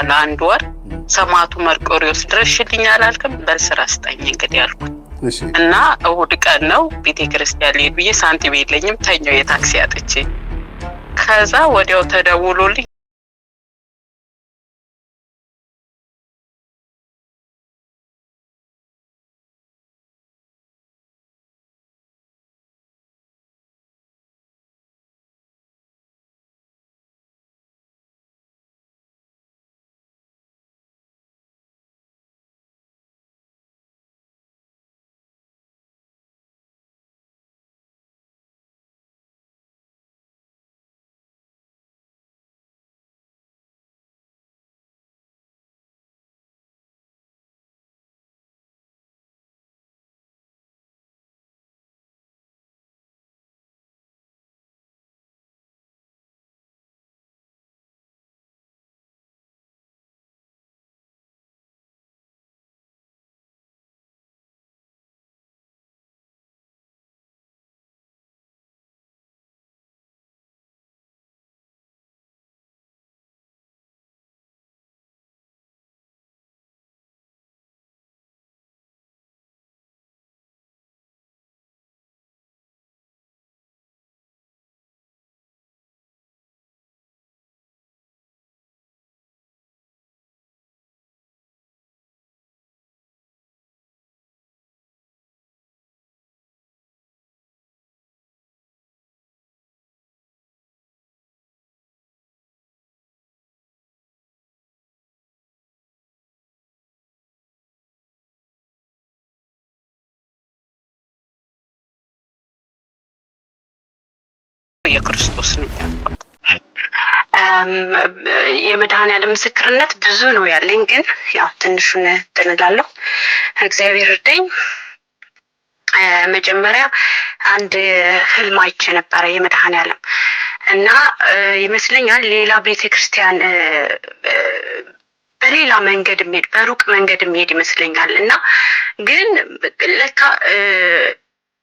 ለአንድ ወር ሰማዕቱ መርቆሪዎስ ድረሽልኝ አላልክም? በስራ አስጠኝ እንግዲህ አልኩት እና እሑድ ቀን ነው ቤተክርስቲያን ልሄድ ብዬ ሳንቲም የለኝም ተኛው የታክሲ አጥቼ። ከዛ ወዲያው ተደውሎልኝ የክርስቶስ ነው። የመድኃኔዓለም ምስክርነት ብዙ ነው ያለኝ፣ ግን ያው ትንሹን ጥንላለሁ። እግዚአብሔር እርዳኝ። መጀመሪያ አንድ ህልም አይቼ ነበረ የመድኃኔዓለም እና ይመስለኛል ሌላ ቤተክርስቲያን በሌላ መንገድ የሚሄድ በሩቅ መንገድ የሚሄድ ይመስለኛል እና ግን ለካ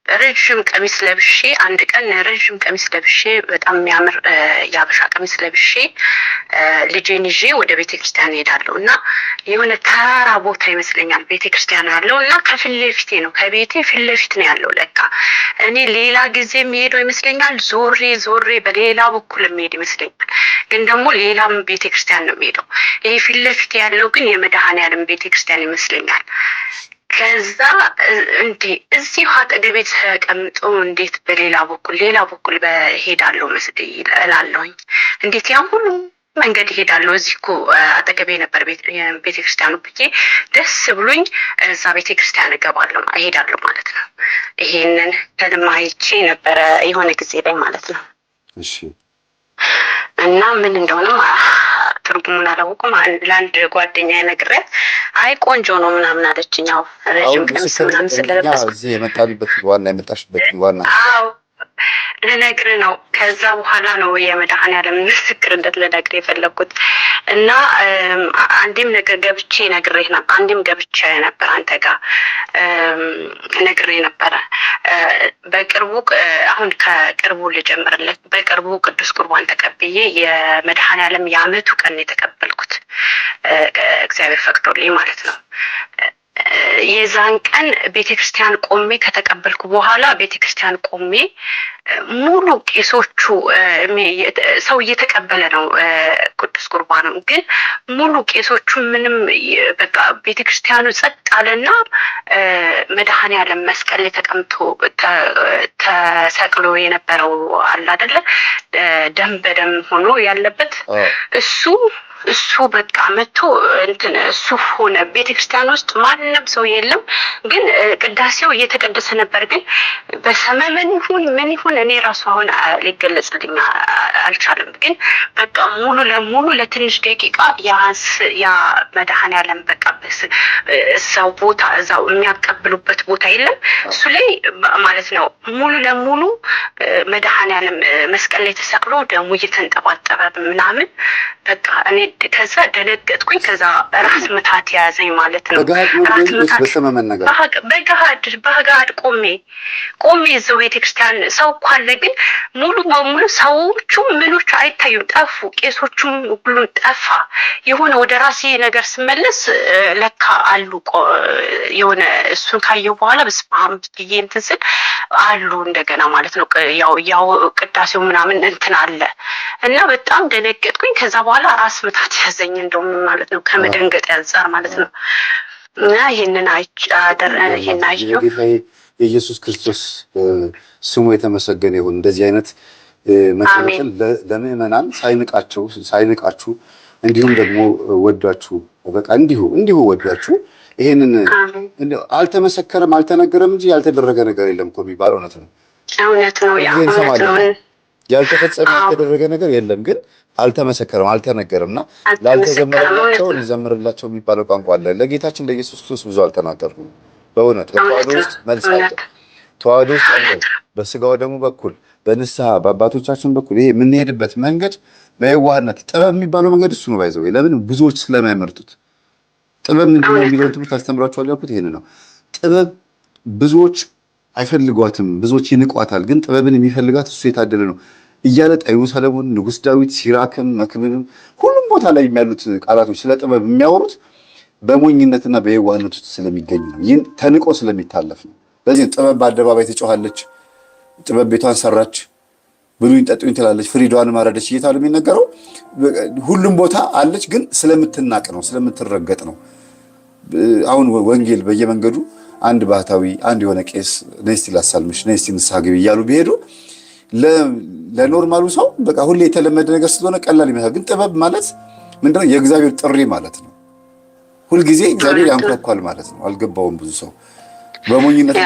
ረጅም ቀሚስ ለብሼ አንድ ቀን ረጅም ቀሚስ ለብሼ በጣም የሚያምር የሀበሻ ቀሚስ ለብሼ ልጄን ይዤ ወደ ቤተክርስቲያን እሄዳለሁ እና የሆነ ተራራ ቦታ ይመስለኛል ቤተክርስቲያኑ ያለው እና ከፊት ለፊቴ ነው፣ ከቤቴ ፊት ለፊት ነው ያለው። ለካ እኔ ሌላ ጊዜ የሚሄደው ይመስለኛል ዞሬ በሌላ በኩል የሚሄድ ይመስለኛል፣ ግን ደግሞ ሌላም ቤተክርስቲያን ነው የሚሄደው። ይሄ ፊት ለፊቴ ያለው ግን የመድኃኔዓለም ቤተክርስቲያን ይመስለኛል። ከዛ እንዴ እዚህ አጠገቤ ተቀምጦ እንዴት በሌላ በኩል በሄዳለሁ እላለሁኝ። እንዴት ያን ሁሉ መንገድ እሄዳለሁ? እዚህ እኮ አጠገቤ ነበር ቤተክርስቲያኑ ብዬ ደስ ብሎኝ እዛ ቤተክርስቲያን እሄዳለሁ ማለት ነው። ይሄንን ህልም አይቼ ነበረ የሆነ ጊዜ ላይ ማለት ነው። እሺ። እና ምን እንደሆነ ትርጉሙን አላወኩም። ለአንድ ጓደኛ ነግሬያት አይ ቆንጆ ነው ምናምን አለችኝ። ያው ረጅም ቀሚስ ምናምን ስለለበስኩ እዚህ የመጣሽበትን ዋና ልነግርህ ነው። ከዛ በኋላ ነው የመድኃኔዓለም ምስክርነት ልነግርህ የፈለኩት እና አንዴም ገብቼ ነበር አንተ ጋር ነግሬህ ነበረ። በቅርቡ አሁን ከቅርቡ ልጀምርለት። በቅርቡ ቅዱስ ቁርባን ተቀብዬ የመድኃኔዓለም የዓመቱ ቀን የተቀበልኩት እግዚአብሔር ፈቅዶልኝ ማለት ነው። የዛን ቀን ቤተክርስቲያን ቆሜ ከተቀበልኩ በኋላ ቤተክርስቲያን ቆሜ ሙሉ ቄሶቹ ሰው እየተቀበለ ነው ቅዱስ ቁርባኑ፣ ግን ሙሉ ቄሶቹ ምንም በቃ ቤተክርስቲያኑ ጸጥ አለና መድኃኔዓለም መስቀል ላይ ተቀምጦ ተሰቅሎ የነበረው አለ አይደለ ደም በደም ሆኖ ያለበት እሱ በቃ መጥቶ እሱ ሆነ። ቤተክርስቲያን ውስጥ ማንም ሰው የለም፣ ግን ቅዳሴው እየተቀደሰ ነበር። ግን በሰመመን ምን ይሁን እኔ ራሱ አሁን ሊገለጽልኝ አልቻለም። ግን በቃ ሙሉ ለሙሉ ለትንሽ ደቂቃ ያ መድኃኔዓለም በቃ እዛው ቦታ እዛው የሚያቀብሉበት ቦታ የለም፣ እሱ ላይ ማለት ነው ሙሉ ለሙሉ መድኃኔዓለም መስቀል ላይ ተሰቅሎ ደሙ እየተንጠባጠበ ምናምን በቃ እኔ ከዛ ደነገጥኩኝ። ከዛ ራስ ምታት ያዘኝ ማለት ነው። ራስ ምታት በሰመመን ነገር በገሃድ ቆሜ እዛው ቤተክርስቲያን ሰው እኮ አለ፣ ግን ሙሉ በሙሉ ሰዎቹ ምኖቹ አይታዩም፣ ጠፉ። ቄሶቹም ሁሉ ጠፋ። የሆነ ወደ ራሴ ነገር ስመለስ ለካ አሉ። የሆነ እሱን ካየው በኋላ በስመ አብ ብዬ እንትን ስል አሉ እንደገና ማለት ነው። ያው ቅዳሴው ምናምን እንትን አለ እና በጣም ደነገጥኩኝ። ከዛ በኋላ ራስ ምታት ያዘኝ እንደውም ማለት ነው፣ ከመደንገጥ ያንጻር ማለት ነው። እና ይሄንን አየሁ። የኢየሱስ ክርስቶስ ስሙ የተመሰገነ ይሁን። እንደዚህ አይነት መከራን ለምእመናን ሳይንቃችሁ እንዲሁም ደግሞ ወዷችሁ በቃ እንዲሁ ወዷችሁ ይሄንን አልተመሰከረም አልተነገረም እንጂ ያልተደረገ ነገር የለም እኮ የሚባለው እውነት ነው። ያልተፈጸመ ያልተደረገ ነገር የለም፣ ግን አልተመሰከረም አልተነገረምና ላልተዘመረላቸው ሊዘምርላቸው የሚባለው ቋንቋ አለ። ለጌታችን ለኢየሱስ ክርስቶስ ብዙ አልተናገርኩም። በእውነት ተዋህዶ ውስጥ መልስ አለ። ተዋህዶ ውስጥ አለ። በስጋው ደግሞ በኩል በንስሐ በአባቶቻችን በኩል ይሄ የምንሄድበት መንገድ በየዋህነት ጥበብ የሚባለው መንገድ እሱ ነው። ባይዘው ለምን ብዙዎች ስለማይመርጡት ጥበብ ምንድነው የሚለውን ትምህርት አስተምራችኋል ያልኩት ይሄን ነው። ጥበብ ብዙዎች አይፈልጓትም፣ ብዙዎች ይንቋታል። ግን ጥበብን የሚፈልጋት እሱ የታደለ ነው እያለ ጠቢቡ ሰለሞን፣ ንጉስ ዳዊት፣ ሲራክም፣ መክብብም ሁሉም ቦታ ላይ የሚያሉት ቃላቶች ስለ ጥበብ የሚያወሩት በሞኝነትና በየዋህነት ውስጥ ስለሚገኝ ነው። ይህን ተንቆ ስለሚታለፍ ነው። በዚህ ጥበብ በአደባባይ ትጮኻለች፣ ጥበብ ቤቷን ሰራች፣ ብሉኝ ጠጡኝ ትላለች፣ ፍሪዷን ማረደች እየተባለ የሚነገረው ሁሉም ቦታ አለች። ግን ስለምትናቅ ነው፣ ስለምትረገጥ ነው። አሁን ወንጌል በየመንገዱ አንድ ባህታዊ አንድ የሆነ ቄስ ነይ እስቲ ላሳልምሽ፣ ነይ እስቲ ንስሐ ግቢ እያሉ ቢሄዱ ለኖርማሉ ሰው በቃ ሁሌ የተለመደ ነገር ስለሆነ ቀላል ይመስላል። ግን ጥበብ ማለት ምንድነው? የእግዚአብሔር ጥሪ ማለት ነው። ሁልጊዜ እግዚአብሔር ያንኳኳል ማለት ነው። አልገባውም ብዙ ሰው በሞኝነት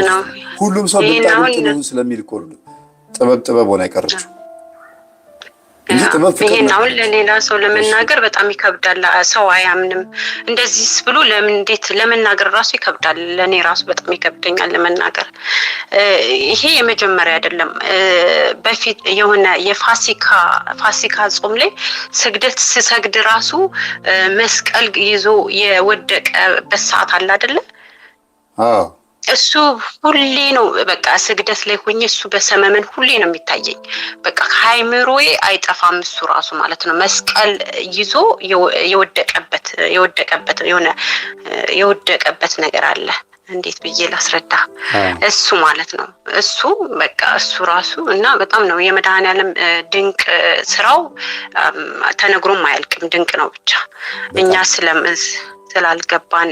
ነው። ሁሉም ሰው በጣም ስለሚል እኮ ጥበብ ሆነ አይቀርችው። ይሄን አሁን ለሌላ ሰው ለመናገር በጣም ይከብዳል። ሰው አያምንም። እንደዚህስ ብሎ እንዴት ለመናገር ራሱ ይከብዳል። ለኔ ራሱ በጣም ይከብደኛል ለመናገር። ይሄ የመጀመሪያ አይደለም። በፊት የሆነ የፋሲካ ጾም ላይ ስግደት ስሰግድ ራሱ መስቀል ይዞ የወደቀበት ሰዓት አለ አይደለ? አዎ እሱ ሁሌ ነው በቃ ስግደት ላይ ሆኜ እሱ በሰመመን ሁሌ ነው የሚታየኝ። በቃ ከአይምሮዬ አይጠፋም እሱ ራሱ ማለት ነው። መስቀል ይዞ የወደቀበት ነገር አለ። እንዴት ብዬ ላስረዳ? እሱ ማለት ነው። እሱ በቃ እሱ ራሱ እና በጣም ነው የመድኃኔዓለም ድንቅ ስራው ተነግሮም አያልቅም። ድንቅ ነው። ብቻ እኛ ስላልገባን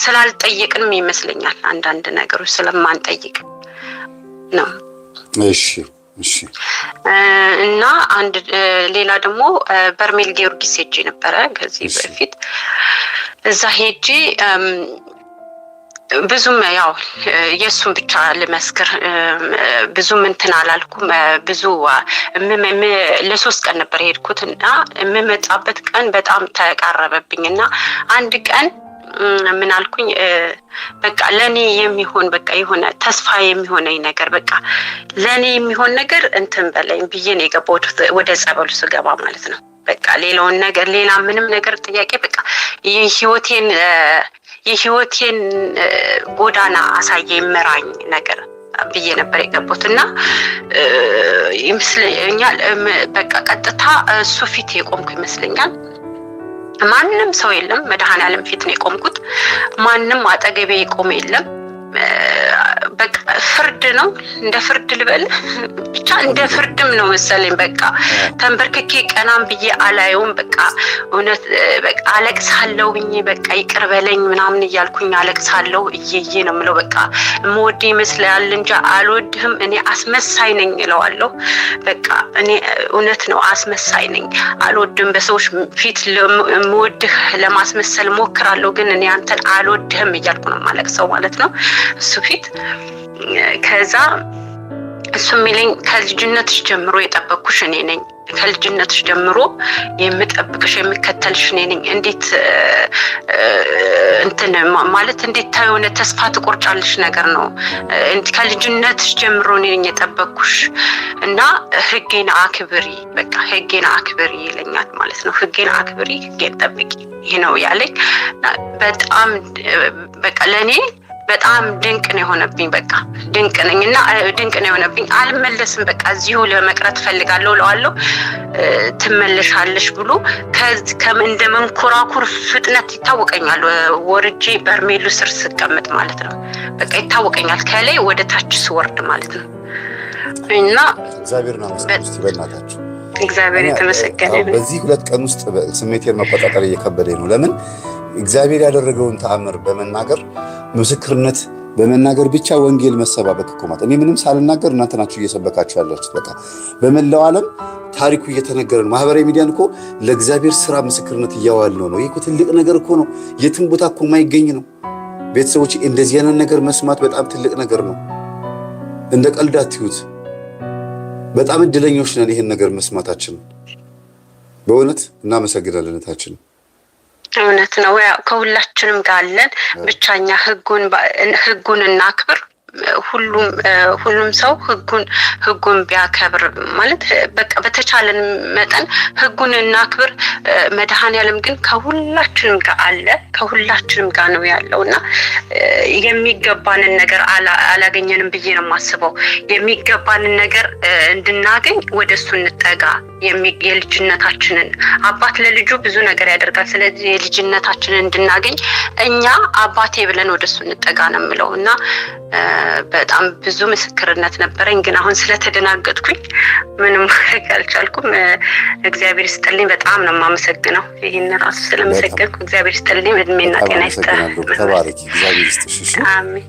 ስላልጠየቅንም ይመስለኛል አንዳንድ ነገሮች ስለማንጠይቅ ነው። እሺ እና አንድ ሌላ ደግሞ በርሜል ጊዮርጊስ ሄጄ ነበረ ከዚህ በፊት። እዛ ሄጄ ብዙም ያው የሱን ብቻ ልመስክር ብዙም እንትን አላልኩም። ብዙ ለሶስት ቀን ነበር የሄድኩትና የምመጣበት ቀን በጣም ተቃረበብኝና አንድ ቀን ምን አልኩኝ፣ በቃ ለኔ የሚሆን በቃ የሆነ ተስፋ የሚሆነኝ ነገር በቃ ለኔ የሚሆን ነገር እንትን በለኝ ብዬ ነው የገባሁት ወደ ጸበሉ ስገባ ማለት ነው። በቃ ሌላውን ነገር ሌላ ምንም ነገር ጥያቄ በቃ የህይወቴን ጎዳና አሳየ ምራኝ ነገር ብዬ ነበር የገባሁት እና ይመስለኛል በቃ ቀጥታ እሱ ፊት የቆምኩ ይመስለኛል። ማንም ሰው የለም፣ መድኃኔዓለም ፊት ነው የቆምኩት። ማንም አጠገቤ የቆመ የለም። በቃ ፍርድ ነው፣ እንደ ፍርድ ልበል ብቻ እንደ ፍርድም ነው መሰለኝ። በቃ ተንበርክኬ ቀናም ብዬ አላየውም። በቃ እውነት በቃ አለቅሳለሁኝ። በቃ ይቅር በለኝ ምናምን እያልኩኝ አለቅሳለሁ። እየዬ ነው የምለው። በቃ የምወድ ይመስላል እንጂ አልወድህም፣ እኔ አስመሳይ ነኝ እለዋለሁ። በቃ እኔ እውነት ነው አስመሳይ ነኝ፣ አልወድም። በሰዎች ፊት የምወድህ ለማስመሰል ሞክራለሁ፣ ግን እኔ አንተን አልወድህም እያልኩ ነው የማለቅሰው ማለት ነው እሱ ፊት። ከዛ እሱ የሚለኝ ከልጅነትሽ ጀምሮ የጠበቅኩሽ እኔ ነኝ፣ ከልጅነትሽ ጀምሮ የምጠብቅሽ የሚከተልሽ እኔ ነኝ። እንዴት እንትን ማለት እንዴት የሆነ ተስፋ ትቆርጫለሽ ነገር ነው። ከልጅነትሽ ጀምሮ እኔ ነኝ የጠበቅኩሽ እና ሕጌን አክብሪ፣ በቃ ሕጌን አክብሪ ይለኛል ማለት ነው። ሕጌን አክብሪ፣ ሕጌን ጠብቂ፣ ይሄ ነው ያለኝ። በጣም በቃ ለኔ በጣም ድንቅ ነው የሆነብኝ። በቃ ድንቅ ነኝና ድንቅ ነው የሆነብኝ። አልመለስም፣ በቃ እዚሁ ለመቅረት ፈልጋለሁ እለዋለሁ። ትመለሻለሽ ብሎ እንደ መንኮራኩር ፍጥነት ይታወቀኛል። ወርጄ በርሜሉ ስር ስቀመጥ ማለት ነው። በቃ ይታወቀኛል ከላይ ወደ ታች ስወርድ ማለት ነው። እና እግዚአብሔር ነው መስጠት በእናታችሁ እግዚአብሔር የተመሰገነ ይሁን። በዚህ 2 ቀን ውስጥ ስሜቴን መቆጣጠር እየከበደኝ ነው። ለምን እግዚአብሔር ያደረገውን ተአምር በመናገር ምስክርነት በመናገር ብቻ ወንጌል መሰባበክ እኮ ማለት እኔ ምንም ሳልናገር እናንተ ናችሁ እየሰበካችሁ ያላችሁት። በቃ በመላው ዓለም ታሪኩ እየተነገረ ነው። ማህበራዊ ሚዲያን እኮ ለእግዚአብሔር ስራ ምስክርነት እያዋልነው ነው። ይሄ እኮ ትልቅ ነገር እኮ ነው። የትም ቦታ እኮ የማይገኝ ነው። ቤተሰቦች እንደዚህ አይነት ነገር መስማት በጣም ትልቅ ነገር ነው። እንደ ቀልድ አትዩት። በጣም እድለኞች ነን ይሄን ነገር መስማታችን። በእውነት እናመሰግናለን እህታችን። እውነት ነው። ያው ከሁላችንም ጋር አለን። ብቻኛ ህጉን እናክብር። ሁሉም ሰው ህጉን ቢያከብር ማለት በቃ በተቻለን መጠን ህጉን እናክብር። መድኃኔዓለም ግን ከሁላችንም ጋር አለ፣ ከሁላችንም ጋር ነው ያለውና የሚገባንን ነገር አላገኘንም ብዬ ነው የማስበው። የሚገባንን ነገር እንድናገኝ ወደሱ እንጠጋ። የልጅነታችንን አባት ለልጁ ብዙ ነገር ያደርጋል። ስለዚህ የልጅነታችንን እንድናገኝ እኛ አባቴ ብለን ወደሱ እንጠጋ ነው የምለው እና በጣም ብዙ ምስክርነት ነበረኝ፣ ግን አሁን ስለተደናገጥኩኝ ምንም አልቻልኩም። እግዚአብሔር ይስጥልኝ። በጣም ነው የማመሰግነው። ይሄን ራሱ ስለመሰገንኩ እግዚአብሔር ይስጥልኝ። እድሜና ጤና ይስጥልኝ። ተባረኪ። እግዚአብሔር ይስጥሽ። አሜን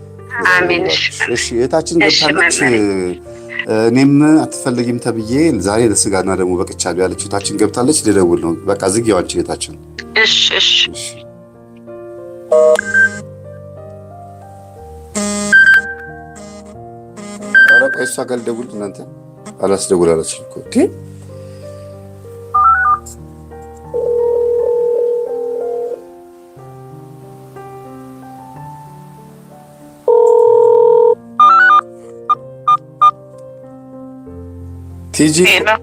አሜን። እሺ እህታችን ገብታለች። እኔም አትፈልጊም ተብዬ ዛሬ ለስጋና ደግሞ በቅቻለሁ ያለችው እህታችን ገብታለች። ልደውል ነው በቃ ዝጊው አንቺ እህታችን። እሺ እሺ። ኧረ ቆይ እሷ ጋር ልደውል። እናንተ አላስደውል አለችኝ እኮ ቲጂ።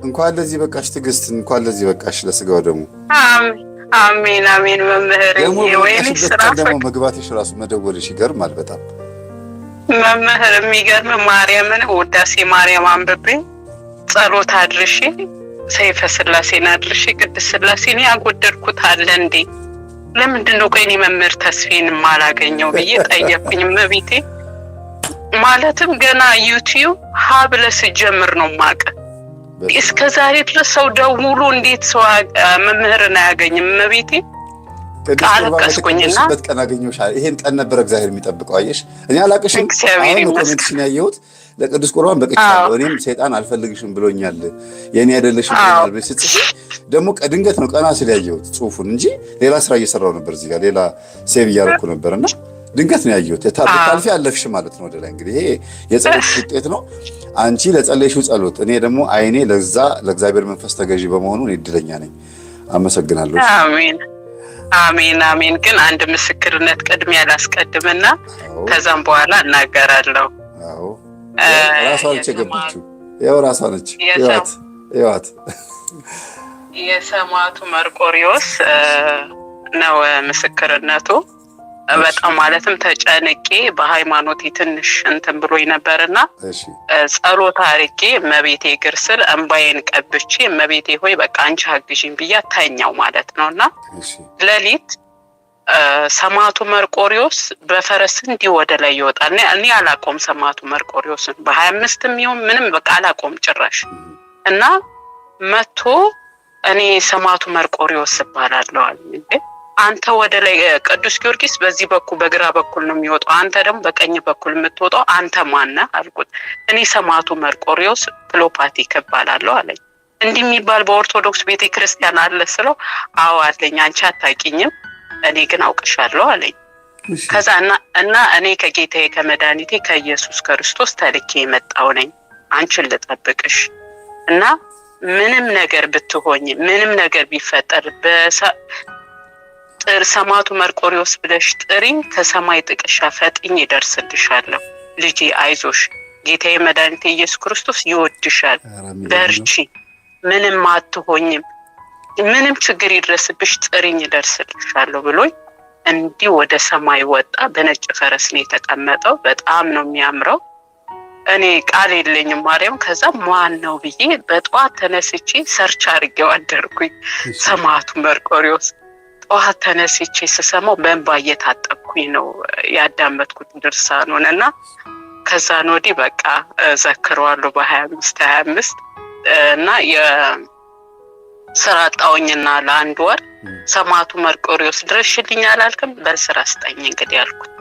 እንኳን ለዚህ በቃሽ ትዕግስት፣ እንኳን ለዚህ በቃሽ ለስጋው ደግሞ። አሜን አሜን። መምህር ደግሞ መግባትሽ ራሱ መደወልሽ ይገርማል በጣም መምህር። የሚገርም ማርያምን ውዳሴ ማርያም አንብቤ ጸሎት አድርሼ ሰይፈ ስላሴን አድርሼ ቅድስት ስላሴን ያጎደልኩት አለ እንዴ? ለምንድን ነው ቆይ እኔ መምህር ተስፌን ማላገኘው ብዬ ጠየቅኩኝ። እመቤቴ ማለትም ገና ዩቲዩብ ሀብለ ስጀምር ነው ማቀ እስከ ዛሬ ድረስ ሰው ደውሎ እንዴት ሰው መምህርን አያገኝም? እመቤቴ ቃልቀስኩኝና ቀን አገኘሁሽ። ይሄን ቀን ነበር እግዚአብሔር የሚጠብቀው። አየሽ እኔ አላቅሽም። አሁን ኮሜንትሽን ያየሁት ለቅዱስ ቁርባን በቅቻለሁ። እኔም ሰይጣን አልፈልግሽም ብሎኛል የኔ አይደለሽም ብለሽ ስትጽፊ ደግሞ ድንገት ነው ቀና ስል ያየሁት ጽሁፉን እንጂ ሌላ ስራ እየሰራሁ ነበር እዚህ ጋር ሌላ ሴቭ እያደረኩ ነበርና ድንገት ነው ያየሁት። ታልፊ አለፍሽ ማለት ነው። ወደላይ እንግዲህ ይሄ የጸሎት ውጤት ነው። አንቺ ለጸለይሽው ጸሎት፣ እኔ ደግሞ አይኔ ለዛ ለእግዚአብሔር መንፈስ ተገዢ በመሆኑ እኔ እድለኛ ነኝ። አመሰግናለሁ። አሜን አሜን አሜን። ግን አንድ ምስክርነት ቅድሚያ ላስቀድምና ከዛም በኋላ እናገራለሁ። አዎ ራሷ ነች የገባችው። ያው ራሷ ነች። ይዋት የሰማዕቱ መርቆሪዎስ ነው ምስክርነቱ። በጣም ማለትም ተጨንቄ በሃይማኖቴ ትንሽ እንትን ብሎኝ ነበርና ጸሎት አድርጌ እመቤቴ እግር ስር እንባዬን ቀብቼ እመቤቴ ሆይ በቃ አንቺ አግዢኝ ብያ ተኛው ማለት ነውና ሌሊት ሰማዕቱ መርቆሪዎስ በፈረስ እንዲህ ወደ ላይ ይወጣል። እኔ አላቆም ሰማዕቱ መርቆሪዎስን በ25ም ይሁን ምንም በቃ አላቆም ጭራሽ እና መጥቶ እኔ ሰማዕቱ መርቆሪዎስ እባላለሁ አለኝ። አንተ ወደ ላይ ቅዱስ ጊዮርጊስ በዚህ በኩል በግራ በኩል ነው የሚወጣው፣ አንተ ደግሞ በቀኝ በኩል የምትወጣው አንተ ማነህ አልኩት። እኔ ሰማዕቱ መርቆሪዎስ ፕሎፓቲክ እባላለሁ አለኝ። እንዲህ የሚባል በኦርቶዶክስ ቤተክርስቲያን አለ ስለው አዎ አለኝ። አንቺ አታውቂኝም እኔ ግን አውቅሻለሁ አለኝ። ከዛ እና እኔ ከጌታዬ ከመድኃኒቴ ከኢየሱስ ክርስቶስ ተልኬ የመጣው ነኝ አንቺን ልጠብቅሽ እና ምንም ነገር ብትሆኝ ምንም ነገር ቢፈጠር ሰማዕቱ መርቆሬዎስ ብለሽ ጥሪኝ፣ ከሰማይ ጥቅሻ ፈጥኝ ይደርስልሻለሁ። ልጄ አይዞሽ፣ ጌታዬ መድኃኒቴ ኢየሱስ ክርስቶስ ይወድሻል፣ በርቺ፣ ምንም አትሆኝም፣ ምንም ችግር ይድረስብሽ፣ ጥሪኝ ይደርስልሻለሁ ብሎኝ እንዲህ ወደ ሰማይ ወጣ። በነጭ ፈረስ ነው የተቀመጠው። በጣም ነው የሚያምረው። እኔ ቃል የለኝም ማርያም። ከዛ ማን ነው ብዬ በጠዋት ተነስቼ ሰርች አድርጌው አደርኩኝ። ሰማዕቱ መርቆሬዎስ ጠዋት ተነስቼ ስሰማው በእንባ እየታጠብኩኝ ነው ያዳመጥኩት ድርሳኑን እና ከዛን ወዲህ በቃ ዘክረዋለሁ በ25 እና የስራ ጣውኝና ለአንድ ወር ሰማዕቱ መርቆሬዎስ ድረሽልኝ አላልክም? በስራ ስጠኝ እንግዲህ ያልኩት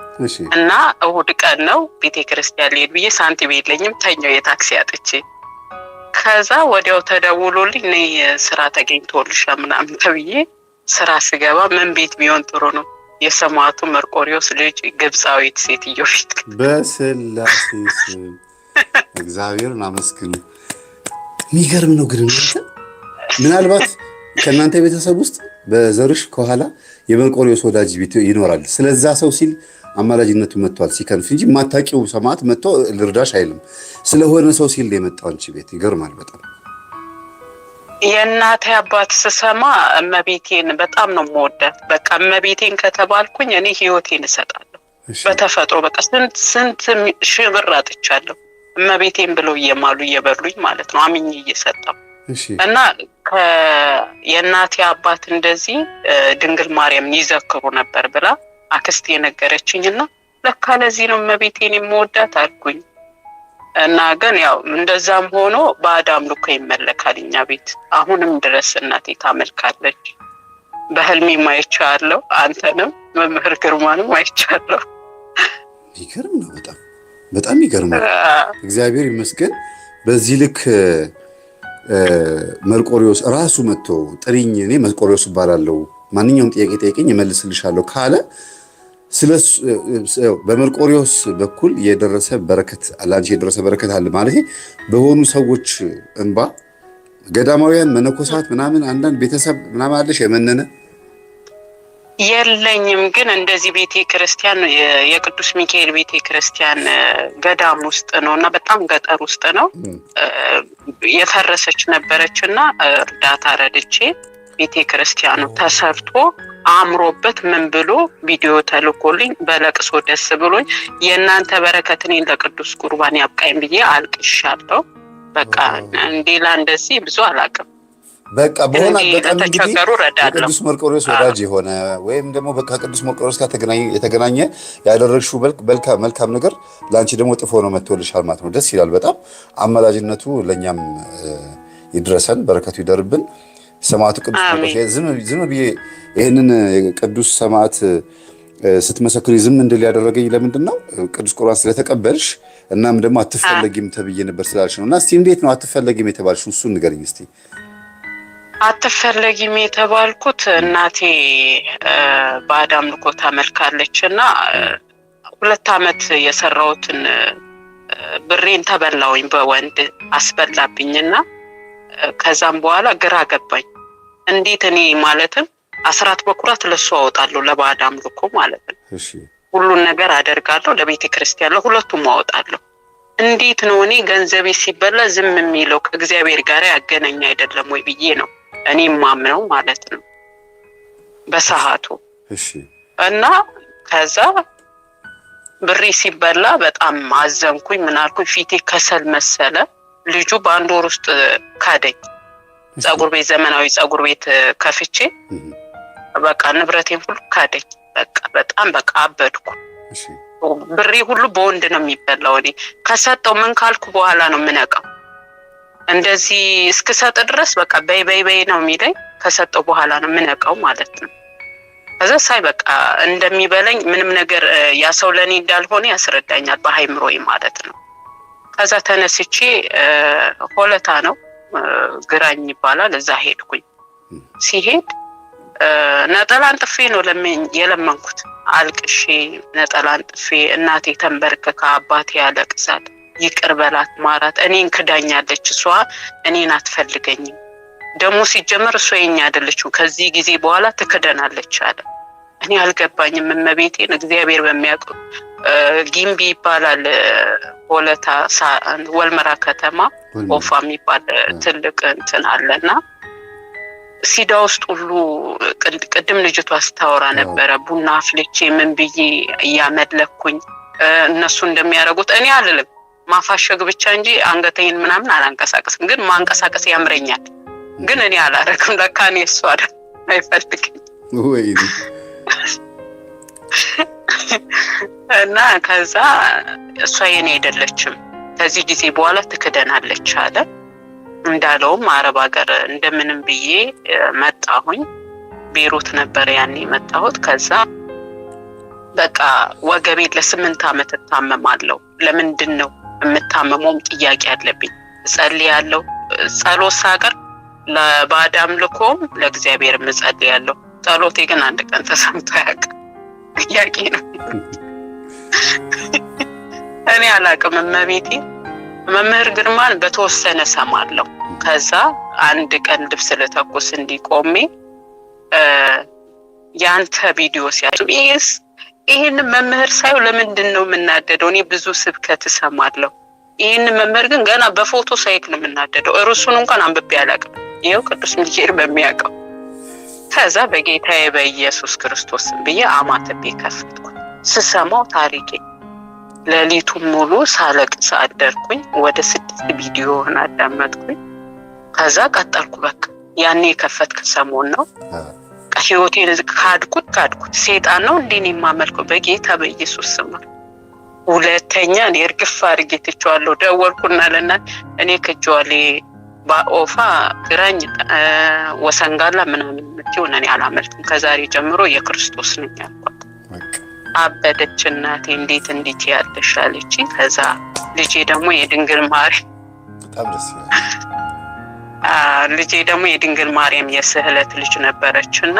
እና እሑድ ቀን ነው ቤተክርስቲያን ልሄድ ብዬ ሳንቲም የለኝም፣ ተኛው የታክሲ አጥቼ። ከዛ ወዲያው ተደውሎልኝ ነይ ስራ ተገኝቶልሻል ምናምን ተብዬ ስራ ስገባ ምን ቤት ቢሆን ጥሩ ነው? የሰማዕቱ መርቆሬዎስ ልጅ ግብፃዊት ሴትዮ ፊት። በስላሴ ስም እግዚአብሔርን አመስግኑ። የሚገርም ነው። ግን ምናልባት ከእናንተ ቤተሰብ ውስጥ በዘርሽ ከኋላ የመርቆሬዎስ ወዳጅ ይኖራል። ስለዛ ሰው ሲል አማላጅነቱ መጥቷል ሲከንፍ እንጂ ማታቂው ሰማዕት መጥቶ ልርዳሽ አይልም። ስለሆነ ሰው ሲል የመጣው አንቺ ቤት ይገርማል በጣም። የእናቴ አባት ስሰማ እመቤቴን በጣም ነው የምወዳት። በቃ እመቤቴን ከተባልኩኝ እኔ ህይወቴን እሰጣለሁ በተፈጥሮ። በቃ ስንት ሺህ ብር አጥቻለሁ እመቤቴን ብለው እየማሉ እየበሉኝ ማለት ነው፣ አምኜ እየሰጠው እና የእናቴ አባት እንደዚህ ድንግል ማርያምን ይዘክሩ ነበር ብላ አክስቴ የነገረችኝና ለካ ለዚህ ነው እመቤቴን የምወዳት አልኩኝ። እና ግን ያው እንደዛም ሆኖ ባዕድ አምልኮ ይመለካል እኛ ቤት አሁንም ድረስ እናቴ ታመልካለች። በህልሜም አይቻለሁ፣ አንተንም መምህር ግርማንም አይቻለሁ። ይገርም ነው በጣም በጣም ይገርማል። እግዚአብሔር ይመስገን። በዚህ ልክ መርቆሬዎስ ራሱ መጥቶ ጥሪኝ፣ እኔ መርቆሬዎስ እባላለሁ፣ ማንኛውም ጥያቄ ጠይቀኝ እመልስልሻለሁ ካለ በመርቆሬዎስ በኩል የደረሰ በረከት አላንቺ የደረሰ በረከት አለ ማለት በሆኑ ሰዎች እንባ ገዳማውያን መነኮሳት ምናምን አንዳንድ ቤተሰብ ምናምን አለሽ የመነነ የለኝም። ግን እንደዚህ ቤተክርስቲያን የቅዱስ ሚካኤል ቤተክርስቲያን ገዳም ውስጥ ነው እና በጣም ገጠር ውስጥ ነው የፈረሰች ነበረችና እርዳታ ረድቼ ቤተክርስቲያኑ ተሰርቶ አምሮበት ምን ብሎ ቪዲዮ ተልኮልኝ በለቅሶ ደስ ብሎኝ የእናንተ በረከት እኔን ለቅዱስ ቁርባን ያብቃኝ ብዬ አልቅሻለሁ። በቃ ሌላ እንደዚህ ብዙ አላውቅም። በቃ በሆነ አጋጣሚ ተቸገሩ ረዳለሁ። ቅዱስ መርቆሬዎስ ወዳጅ የሆነ ወይም ደግሞ በቃ ቅዱስ መርቆሬዎስ ጋር የተገናኘ ያደረግሽው መልካም ነገር ለአንቺ ደግሞ ጥፎ ነው መጥቶልሻል ማለት ነው። ደስ ይላል በጣም። አማላጅነቱ ለእኛም ይድረሰን፣ በረከቱ ይደርብን። ሰማዕቱ ቅዱስ መርቆሬዎስ ዝም ብዬ ይህንን ቅዱስ ሰማዕት ስትመሰክሪ ዝም እንድል ያደረገኝ ለምንድን ነው? ቅዱስ ቁርባን ስለተቀበልሽ እናም ደግሞ አትፈለጊም ተብዬ ነበር ስላልሽ ነው። እና እስቲ እንዴት ነው አትፈለጊም የተባልሽ? እሱን ንገሪኝ እስቲ። አትፈለጊም የተባልኩት እናቴ ባዕድ አምልኮ ታመልካለች እና 2 ዓመት የሰራሁትን ብሬን ተበላውኝ በወንድ አስበላብኝና ከዛም በኋላ ግራ ገባኝ። እንዴት እኔ ማለትም አስራት በኩራት ለሱ አወጣለሁ ለባዕድ አምልኮ ማለት ነው። ሁሉን ነገር አደርጋለሁ፣ ለቤተ ክርስቲያን ለሁለቱም አወጣለሁ። እንዴት ነው እኔ ገንዘቤ ሲበላ ዝም የሚለው? ከእግዚአብሔር ጋር ያገናኝ አይደለም ወይ ብዬ ነው እኔ ማምነው ማለት ነው በሰዓቱ። እና ከዛ ብሬ ሲበላ በጣም አዘንኩኝ። ምን አልኩኝ? ፊቴ ከሰል መሰለ። ልጁ በአንድ ወር ውስጥ ካደኝ። ጸጉር ቤት ዘመናዊ ጸጉር ቤት ከፍቼ በቃ ንብረቴን ሁሉ ካደኝ። በቃ በጣም በቃ አበድኩ። ብሬ ሁሉ በወንድ ነው የሚበላው። እኔ ከሰጠው ምን ካልኩ በኋላ ነው የምነቃው። እንደዚህ እስክሰጥ ድረስ በቃ በይ ነው የሚለኝ። ከሰጠው በኋላ ነው የምነቃው ማለት ነው። ከዛ ሳይ በቃ እንደሚበለኝ ምንም ነገር ያ ሰው ለኔ እንዳልሆነ ያስረዳኛል በአይምሮዬ ማለት ነው። ከዛ ተነስቼ ሆለታ ነው ግራኝ ይባላል፣ እዛ ሄድኩኝ። ሲሄድ ነጠላን ጥፌ ነው የለመንኩት። አልቅሼ ነጠላን ጥፌ እናቴ ተንበርክካ አባቴ ያለቅሳል። ይቅር በላት ማራት። እኔን ክዳኛለች፣ እሷ እኔን አትፈልገኝም። ደግሞ ሲጀመር እሷ የኛ አይደለችም፣ ከዚህ ጊዜ በኋላ ትክደናለች አለ። እኔ አልገባኝም። እመቤቴን እግዚአብሔር በሚያውቀው ጊምቢ ይባላል ወለታ ወልመራ ከተማ ኦፋ የሚባል ትልቅ እንትን አለና ሲዳ ውስጥ ሁሉ ቅድም ልጅቷ ስታወራ ነበረ። ቡና አፍልቼ ምን ብዬ እያመለኩኝ እነሱ እንደሚያደርጉት እኔ አልልም። ማፋሸግ ብቻ እንጂ አንገቴን ምናምን አላንቀሳቀስም። ግን ማንቀሳቀስ ያምረኛል። ግን እኔ አላረግም። ለካ እኔ እሱ አይደል አይፈልግም ወይ እና ከዛ እሷ የኔ አይደለችም፣ ከዚህ ጊዜ በኋላ ትክደናለች አለ። እንዳለውም አረብ ሀገር እንደምንም ብዬ መጣሁኝ። ቤሩት ነበር ያኔ መጣሁት። ከዛ በቃ ወገቤን ለ8 ዓመት እታመማለሁ። ለምንድን ነው የምታመመውም ጥያቄ አለብኝ። እጸልያለሁ። ጸሎት ሳቀር ለባዕድ አምልኮም ለእግዚአብሔር እጸልያለሁ። ጸሎቴ ግን አንድ ቀን ተሰምቶ አያውቅም። ጥያቄ ነው። እኔ አላውቅም። እመቤቴ መምህር ግርማን በተወሰነ ሰማለሁ። ከዛ አንድ ቀን ልብስ ልተኩስ እንዲቆሜ ያንተ ቪዲዮ ሲያዩ ይሄን መምህር ሳይው ለምንድን ነው የምናደደው? እኔ ብዙ ስብከት እሰማለሁ። ይሄን መምህር ግን ገና በፎቶ ሳይክ ነው የምናደደው። እርሱን እንኳን አንብቤ አላውቅም። ይኸው ቅዱስ ሚካኤል በሚያውቀው። ከዛ በጌታዬ በኢየሱስ ክርስቶስ ብዬ አማትቤ ከፈትኩ። ስሰማው ታሪኬ ሌሊቱን ሙሉ ሳለቅስ አደርኩኝ። ወደ 6 ቪዲዮውን አዳመጥኩኝ። ከዛ ቀጠልኩ። በቃ ያኔ የከፈትክ ሰሞን ነው። ህይወቴን ካድኩት። ሴጣን ነው እንዴ የማመልከው? በጌታ በኢየሱስ ስም ሁለተኛ እኔ እርግፍ አድርጌ ትቼዋለሁ። ደወልኩና ለእናት እኔ ክጄዋለሁ በኦፋ ግራኝ ወሰንጋላ ምናምን ምትሆን እኔ አላመልክም፣ ከዛሬ ጀምሮ የክርስቶስ ነኝ አልኳት። አበደች እናቴ። እንዴት እንዲት ያለሽ አለችኝ። ከዛ ልጄ ደግሞ የድንግል ማርያም ልጄ ደግሞ የድንግል ማርያም የስህለት ልጅ ነበረችና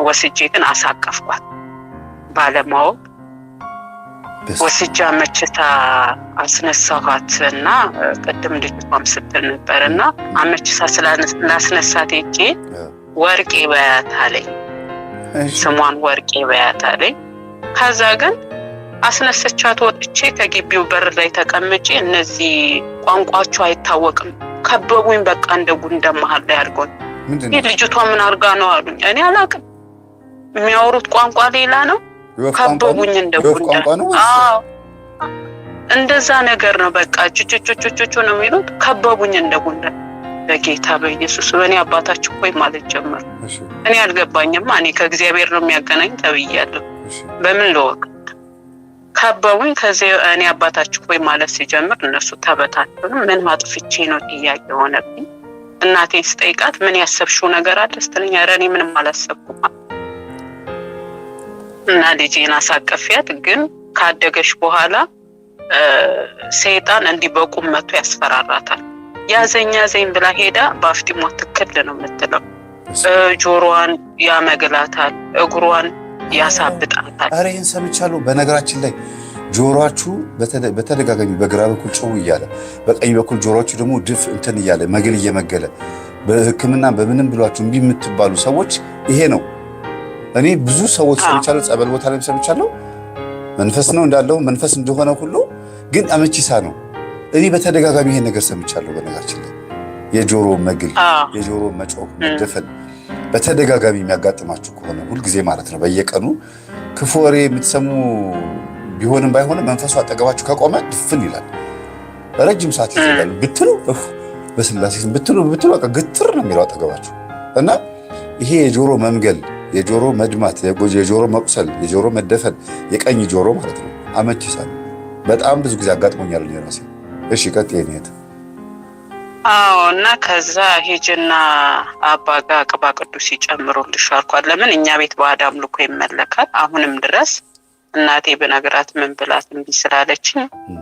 ወስጄ ግን አሳቀፍኳት ባለማወቅ። ወስጃ መችታ አስነሳኋትና ቅድም ልጅቷም ስትል ነበርና አመችሳ ስላስነሳት እጄ ወርቄ በያት አለኝ። ስሟን ወርቄ በያት አለኝ። ከዛ ግን አስነሰቻት። ወጥቼ ከግቢው በር ላይ ተቀምጬ እነዚህ ቋንቋቸው አይታወቅም ከበቡኝ። በቃ እንደ ጉንደ መሃል ላይ አድርጎኝ ልጅቷ ምን አድርጋ ነው አሉኝ። እኔ አላውቅም። የሚያወሩት ቋንቋ ሌላ ነው። ከበቡኝ እንደ ጉንደ። አዎ እንደዛ ነገር ነው። በቃ ቹቹቹቹቹ ነው የሚሉት። ከበቡኝ እንደ ጉንደ። በጌታ በኢየሱስ በእኔ አባታችሁ ሆይ ማለት ጀመር። እኔ አልገባኝም። እኔ ከእግዚአብሔር ነው የሚያገናኝ ተብያለሁ። በምን ልወቅ? ከበቡኝ። ከዚህ እኔ አባታችሁ ሆይ ማለት ሲጀምር እነሱ ተበታተኑ። ምን ማጥፍቼ ነው ጥያቄ ሆነብኝ። እናቴን ስጠይቃት ምን ያሰብሽው ነገር አለ ስትለኝ ኧረ እኔ ምንም አላሰብኩም እና ልጄን አሳቀፊያት። ግን ካደገች በኋላ ሰይጣን እንዲህ በቁም መቶ ያስፈራራታል። ያዘኝ ብላ ሄዳ በአፍጢሟ ትክል ነው የምትለው። ጆሮዋን ያመግላታል፣ እግሯን ያሳብጣታል። ኧረ ይሄን ሰምቻለሁ። በነገራችን ላይ ጆሮአችሁ በተደጋጋሚ በግራ በኩል ጮው እያለ በቀኝ በኩል ጆሮአችሁ ደግሞ ድፍ እንትን እያለ መግል እየመገለ በሕክምና በምንም ብሏችሁ እምቢ የምትባሉ ሰዎች ይሄ ነው። እኔ ብዙ ሰዎች ሰምቻለሁ፣ ጸበል ቦታ ላይ ሰምቻለሁ። መንፈስ ነው እንዳለው መንፈስ እንደሆነ ሁሉ ግን አመቺሳ ነው። እኔ በተደጋጋሚ ይሄን ነገር ሰምቻለሁ። በነገራችን ላይ የጆሮ መግል፣ የጆሮ መጮህ፣ መደፈን በተደጋጋሚ የሚያጋጥማችሁ ከሆነ ሁልጊዜ ማለት ነው በየቀኑ ክፉ ወሬ የምትሰሙ ቢሆንም ባይሆንም መንፈሱ አጠገባችሁ ከቆመ ድፍን ይላል። ረጅም ሰዓት ይዘጋል ብትሉ በስላሴ ብትሉ በቃ ግትር ነው የሚለው አጠገባችሁ። እና ይሄ የጆሮ መምገል፣ የጆሮ መድማት፣ የጆሮ መቁሰል፣ የጆሮ መደፈን የቀኝ ጆሮ ማለት ነው አመቺሳ ነው። በጣም ብዙ ጊዜ አጋጥሞኛል እኔ ራሴ። እሺ ቀጥይ ነው። አዎ እና ከዛ ሄጅና አባ ጋር ቅባ ቅዱስ ይጨምሩልሽ አልኳት። ለምን እኛ ቤት ባዕድ አምልኮ ይመለካል አሁንም ድረስ። እናቴ በነገራት ምን ብላት እንዲህ ስላለችኝ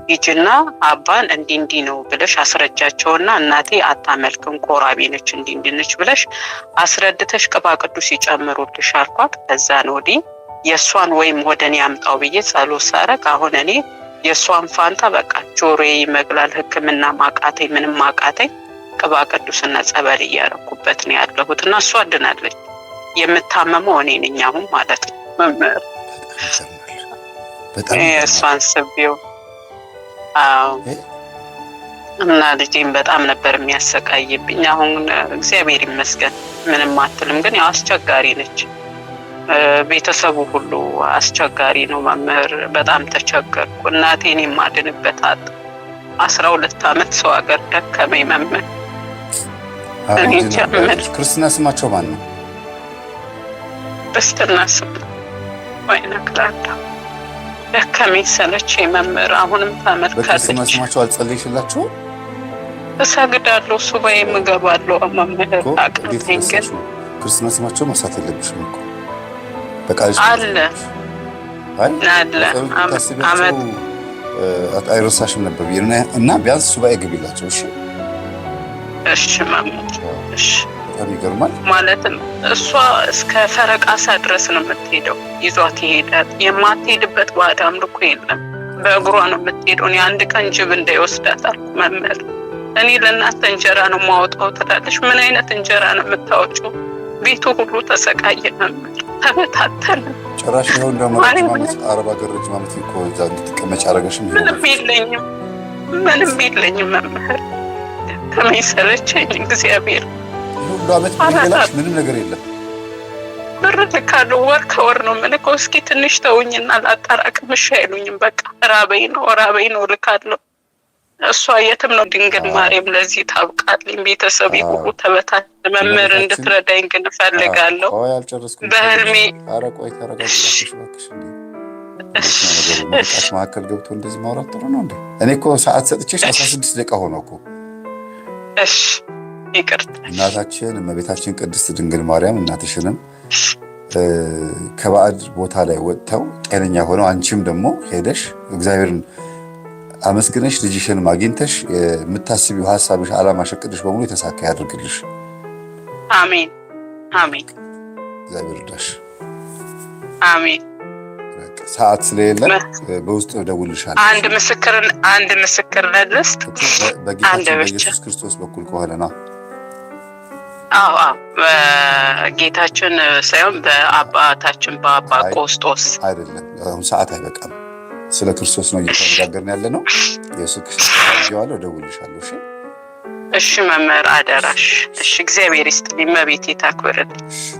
ሂጅና አባን እንዲህ ነው ብለሽ አስረጃቸውና እናቴ አታመልክም ቆራቢ ነች እንዲህ ነች ብለሽ አስረድተሽ ቅባ ቅዱስ ይጨምሩልሽ አልኳት። ከዛ ነው ወዲህ የእሷን ወይም ወደኔ አምጣው ብዬ ጸሎት ሳረግ አሁን እኔ የእሷን ፋንታ በቃ ጆሮዬ ይመግላል። ሕክምና ማቃተኝ፣ ምንም ማቃተኝ። ቅባ ቅዱስና ጸበል እያረኩበት ነው ያለሁት እና እሷ አድናለች። የምታመመው እኔ ነኝ አሁን ማለት ነው መምህር። እሷን ስቤው እና ልጄም በጣም ነበር የሚያሰቃይብኝ። አሁን እግዚአብሔር ይመስገን ምንም አትልም፣ ግን ያው አስቸጋሪ ነች። ቤተሰቡ ሁሉ አስቸጋሪ ነው መምህር። በጣም ተቸገርኩ። እናቴን የማድንበት አጣሁ። 12 ዓመት ሰው ሀገር ደከመኝ መምህር። ክርስትና ስማቸው ማን ነው? ክርስትና ስም ወይነክላታ ደከመኝ ሰለቸኝ መምህር። አሁንም ተመልካለች። በክርስትና ስማቸው አልጸለይሽላቸውም? እሰግዳለሁ፣ ሱባኤ እገባለሁ መምህር። አቅምኝ ግን ክርስትና ስማቸው መሳት የለብሽም እኮ በቃልሽ አለ አመት አይረሳሽም ነበር እና ቢያንስ ሱባኤ ግቢላቸው። እሺ እሺ መምህር እሺ። በጣም ይገርማል። ማለትም እሷ እስከ ፈረቃሳ ድረስ ነው የምትሄደው፣ ይዟት ይሄዳል። የማትሄድበት ባዕድ አምልኮ የለም። በእግሯ ነው የምትሄደው። እኔ አንድ ቀን ጅብ እንዳይወስዳት አልኩ መምህር። እኔ ለእናንተ እንጀራ ነው የማወጣው ትላለች። ምን አይነት እንጀራ ነው የምታወጪው? ቤቱ ሁሉ ተሰቃየ መምህር፣ ተበታተነ። ጭራሽ ይኸው እንደውም አረብ ሀገር ረጅም ዓመት እኮ እዛ እንድትቀመጭ አደረገሽም። ምንም የለኝም መምህር። ከሚሰለቸኝ እግዚአብሔር ሁሉ ዓመት ቢገላሽ ምንም ነገር የለም። ብር ልካለሁ፣ ወር ከወር ነው የምልከው። እስኪ ትንሽ ተውኝና ላጠራቅም። እሺ አይሉኝም። በቃ ራበኝ ነው ልካለሁ። እሷ የትም ነው። ድንግል ማርያም ለዚህ ታብቃልኝ። ቤተሰብ ሁሉ ተበታተነ መምህር። እንድትረዳኝ ግን እፈልጋለሁ በህልሜ። መካከል ገብቶ እንደዚህ ማውራት ጥሩ ነው እንዴ? እኔ እኮ ሰዓት ሰጥቼሽ 16 ደቂቃ ሆነ እኮ። እሺ ይቅርታ። እናታችን እመቤታችን ቅድስት ድንግል ማርያም እናትሽንም ከባዕድ ቦታ ላይ ወጥተው ጤነኛ ሆነው አንቺም ደግሞ ሄደሽ እግዚአብሔርን አመስግነሽ ልጅሽን አግኝተሽ የምታስቢው ሐሳብሽ፣ ዓላማሽ፣ እቅድሽ በሙሉ የተሳካ ያድርግልሽ። አሜን አሜን። እግዚአብሔር ይርዳሽ። አሜን። ሰዓት ስለሌለ በውስጥ እደውልልሻለሁ። አንድ ምስክርነት ልስጥ። በጌታችን በኢየሱስ ክርስቶስ በኩል ከሆነ ነው። አዎ በጌታችን ሳይሆን በአባታችን በአባ ቆስጦስ አይደለም። አሁን ሰዓት አይበቃም። ስለ ክርስቶስ ነው እየተነጋገርን ያለ ነው። ኢየሱስ ክርስቶስ ያለው እደውልልሻለሁ። እሺ እሺ መምህር አደራሽ። እሺ እግዚአብሔር ይስጥልኝ። መቤቴ ታክብርልኝ።